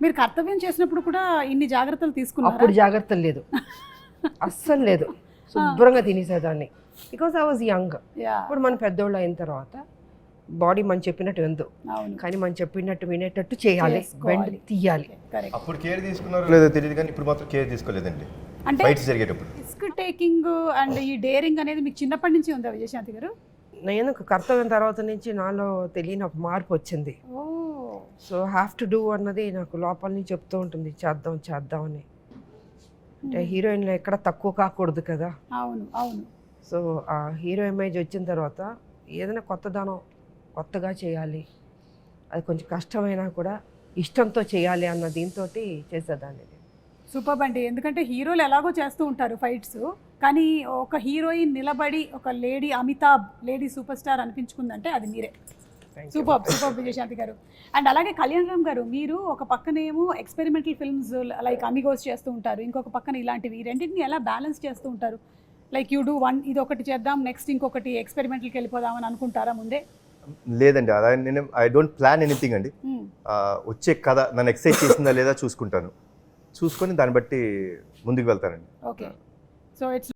మీరు కర్తవ్యం చేసినప్పుడు కూడా ఇన్ని జాగ్రత్తలు తీసుకున్నారు? అప్పుడు జాగ్రత్తలు లేదు, అస్సలు లేదు. శుభ్రంగా తినేసేదాన్ని, బికాస్ ఐ వాజ్ యంగ్. ఇప్పుడు మనం పెద్దోళ్ళు అయిన తర్వాత బాడీ మనం చెప్పినట్టు విందు, కానీ మనం చెప్పినట్టు వినేటట్టు చేయాలి, వెంట తీయాలి. అప్పుడు కేర్ తీసుకున్నారో లేదో తెలియదు, కానీ ఇప్పుడు మాత్రం కేర్ తీసుకోలేదండి. అంటే ఫైట్స్ జరిగేటప్పుడు రిస్క్ టేకింగ్ అండ్ ఈ డేరింగ్ అనేది మీకు చిన్నప్పటి నుంచి ఉందా విజయశాంతి గారు? నేను కర్తవ్యం తర్వాత నుంచి నాలో తెలియని ఒక మార్పు వచ్చింది. సో హ్యావ్ టు డూ అన్నది నాకు లోపల నుంచి చెప్తూ ఉంటుంది, చేద్దాం చేద్దాం అని. అంటే హీరోయిన్లో ఎక్కడ తక్కువ కాకూడదు కదా. అవును అవును. సో ఆ హీరో ఇమేజ్ వచ్చిన తర్వాత ఏదైనా కొత్తదనం, కొత్తగా చేయాలి, అది కొంచెం కష్టమైనా కూడా ఇష్టంతో చేయాలి అన్న దీంతో చేసేదాన్ని. సూపర్ అండి. ఎందుకంటే హీరోలు ఎలాగో చేస్తూ ఉంటారు ఫైట్స్, కానీ ఒక హీరోయిన్ నిలబడి ఒక lady Amitabh, lady super star అనిపించుకుందంటే అది మీరే. సూపర్ సూపర్ విజయశాంతి గారు. అండ్ అలాగే కళ్యాణ్ రామ్ గారు, మీరు ఒక పక్కనేమో ఎక్స్పెరిమెంటల్ ఫిల్మ్స్ లైక్ అమిగోస్ చేస్తూ ఉంటారు, ఇంకొక పక్కన ఇలాంటివి, రెండింటిని ఎలా బ్యాలెన్స్ చేస్తూ ఉంటారు? లైక్ యూ డూ వన్, ఇది ఒకటి చేద్దాం, నెక్స్ట్ ఇంకొకటి ఎక్స్పెరిమెంటల్కి వెళ్ళిపోదాం అని అనుకుంటారా ముందే? లేదండి, అలా నేను ఐ డోంట్ ప్లాన్ ఎనీథింగ్ అండి. వచ్చే కథ నన్ను ఎక్సైట్ చేసిందా లేదా చూసుకుంటాను, చూసుకొని దాన్ని బట్టి ముందుకు వెళ్తానండి. Okay, so it's